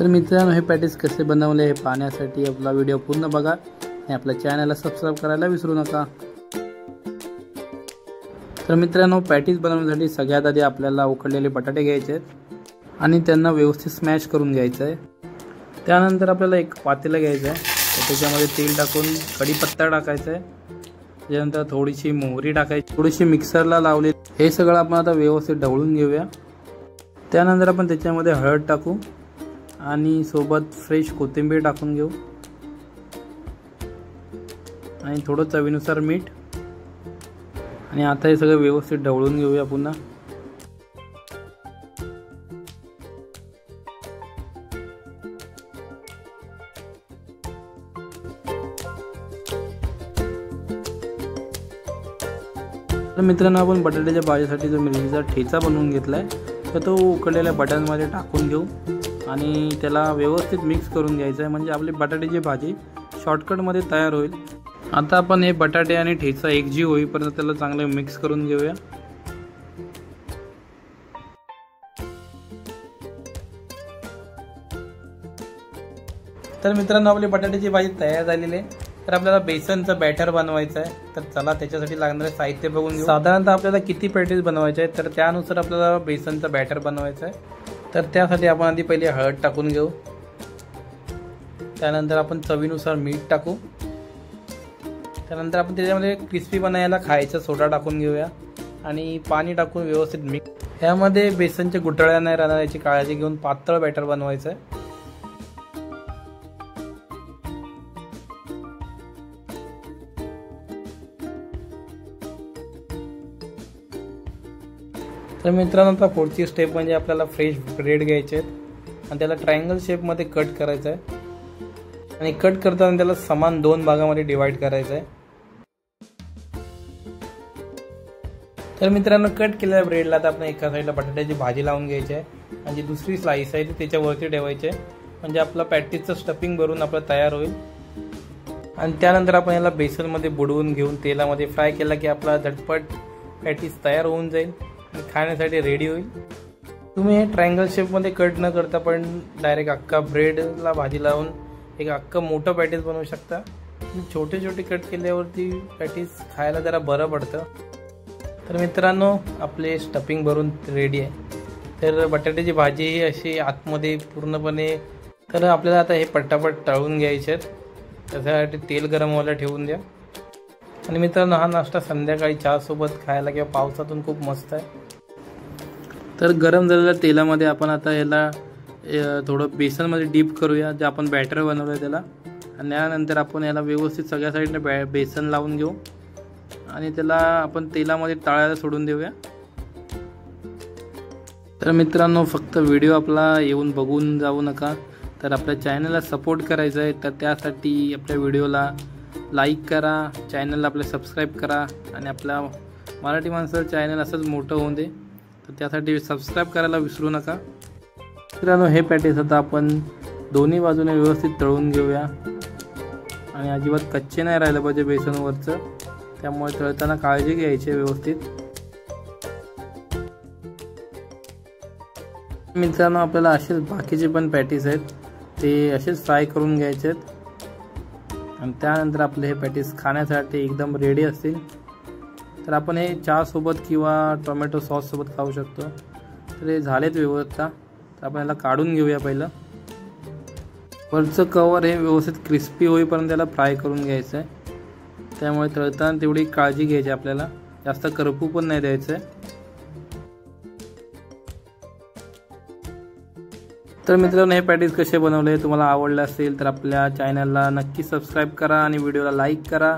तर मित्रांनो, हे पॅटीस कसे बनवले हे पाहण्यासाठी आपला व्हिडिओ पूर्ण बघा आणि आपल्या चॅनलला सबस्क्राइब करायला विसरू नका। तर मित्रांनो, पॅटीस बनवण्यासाठी सगळ्यात आधी आपल्याला उकडलेले बटाटे घ्यायचे आहेत आणि त्यांना व्यवस्थित स्मॅश करून घ्यायचं आहे। त्यानंतर आपल्याला एक पातेलं घ्यायचं आहे, त्याच्यामध्ये तेल टाकून कढीपत्ता टाकायचा आहे, त्यानंतर थोडीशी मोहरी टाकायची, थोडीशी मिक्सरला लावले, हे सगळं आपण आता व्यवस्थित ढवळून घेऊया। त्यानंतर आपण त्याच्यामध्ये हळद टाकू आणि सोबत फ्रेश कोथिंबीर टाकून घेऊ आणि थोडं चवीनुसार मीठ आणि आता हे सगळं व्यवस्थित ढवळून घेऊया पुन्हा। तर मित्रांनो, आपण बटाट्याच्या भाजीसाठी जो मिरचीचा ठेचा बनवून घेतलाय तर तो उकडलेल्या बटाट्यांमध्ये टाकून घेऊ आणि त्याला व्यवस्थित मिक्स करून घ्यायचं आहे, म्हणजे आपली बटाट्याची भाजी शॉर्टकटमध्ये तयार होईल। आता आपण हे बटाटे आणि ठेचा एकजीव होईपर्यंत त्याला चांगले मिक्स करून घेऊया। तर मित्रांनो, आपली बटाट्याची भाजी तयार झालेली आहे। तर आपल्याला बेसनचं बॅटर बनवायचं आहे, तर चला त्याच्यासाठी लागणारे साहित्य बघून घेऊ। साधारणतः आपल्याला किती पॅटीस बनवायचे आहेत तर त्यानुसार आपल्याला बेसनचं बॅटर बनवायचं आहे। तर त्यासाठी आपण आधी पहिले हळद टाकून घेऊ, त्यानंतर आपण चवीनुसार मीठ टाकू, त्यानंतर आपण त्याच्यामध्ये क्रिस्पी बनायला खायचा सोडा टाकून घेऊया आणि पाणी टाकून व्यवस्थित मिक्स। ह्यामध्ये बेसनच्या गुठळ्या नाही राहणार याची काळजी घेऊन पातळ बॅटर बनवायचं आहे। तर मित्रांनो, आता पुढची स्टेप म्हणजे आपल्याला फ्रेश ब्रेड घ्यायचे आहेत आणि त्याला ट्रायंगल शेपमध्ये कट करायचं आहे आणि कट करताना त्याला समान 2 भागामध्ये डिवाइड करायचं आहे। तर मित्रांनो, कट केलेल्या ब्रेडला आता आपण एका साईडला बटाट्याची भाजी लावून घ्यायची आहे आणि जी दुसरी स्लाइस आहे ती त्याच्यावरती ठेवायची आहे, म्हणजे आपला पॅटीसचं स्टफिंग भरून आपलं तयार होईल। आणि त्यानंतर आपण याला बेसनमध्ये बुडवून घेऊन तेलामध्ये फ्राय केला की आपला झटपट पॅटीस तयार होऊन जाईल आणि खाण्यासाठी रेडी होईल। तुम्ही हे ट्रायंगल शेपमध्ये कट न करता पण डायरेक्ट अख्खा ब्रेडला भाजी लावून एक अख्खं मोठं पॅटीस बनवू शकता। छोटे छोटे कट केल्यावरती पॅटीस खायला जरा बरं पडतं। तर मित्रांनो, आपले स्टफिंग भरून रेडी आहे। तर बटाट्याची भाजी ही अशी आतमध्ये पूर्णपणे, तर आपल्याला आता हे पटापट तळून घ्यायचे आहेत, त्याच्यासाठी तेल गरम व्हायला ठेवून द्या। आणि मित्रांनो, हा नाश्ता संध्याकाळी चहासोबत खायला किंवा पावसातून खूप मस्त आहे। तर गरम झालेल्या तेलामध्ये आपण आता याला थोडं बेसनमध्ये डीप करूया, जे आपण बॅटर बनवलं आहे त्याला, आणि त्यानंतर आपण याला व्यवस्थित सगळ्या साईडने बेसन लावून घेऊ आणि त्याला आपण तेलामध्ये तळायला सोडून देऊया। तर मित्रांनो, फक्त व्हिडिओ आपला येऊन बघून जाऊ नका, तर आपल्या चॅनलला सपोर्ट करायचं आहे। तर त्यासाठी आपल्या व्हिडिओला लाईक करा, चॅनलला आपले सबस्क्राईब करा आणि आपल्या मराठी माणसाचं चॅनल असंच मोठं होऊन दे, तर त्यासाठी सबस्क्राईब करायला विसरू नका। मित्रांनो, हे पॅटीस आता आपण दोन्ही बाजूने व्यवस्थित तळून घेऊया आणि अजिबात कच्चे नाही राहिलं पाहिजे बेसनवरचं, त्यामुळे तळताना काळजी घ्यायची व्यवस्थित। मित्रांनो, आपल्याला असेच बाकीचे पण पॅटीस आहेत ते असेच फ्राय करून घ्यायचे आहेत आणि त्यानंतर आपले हे पॅटीस खाण्यासाठी एकदम रेडी असतील। तर आपण हे चहासोबत किंवा टोमॅटो सॉससोबत खाऊ शकतो। तर हे झालेत व्यवस्था, तर आपण याला काढून घेऊया। पहिलं वरचं कवर हे व्यवस्थित क्रिस्पी होईपर्यंत त्याला फ्राय करून घ्यायचं आहे, त्यामुळे तळताना तेवढी काळजी घ्यायची, आपल्याला जास्त करपू पण नाही द्यायचं आहे। तर मित्रांनो, हे पॅटीस कसे बनवले तुम्हाला आवडले असेल तर आपल्या चॅनलला नक्की सबस्क्राईब करा आणि व्हिडिओला लाईक करा।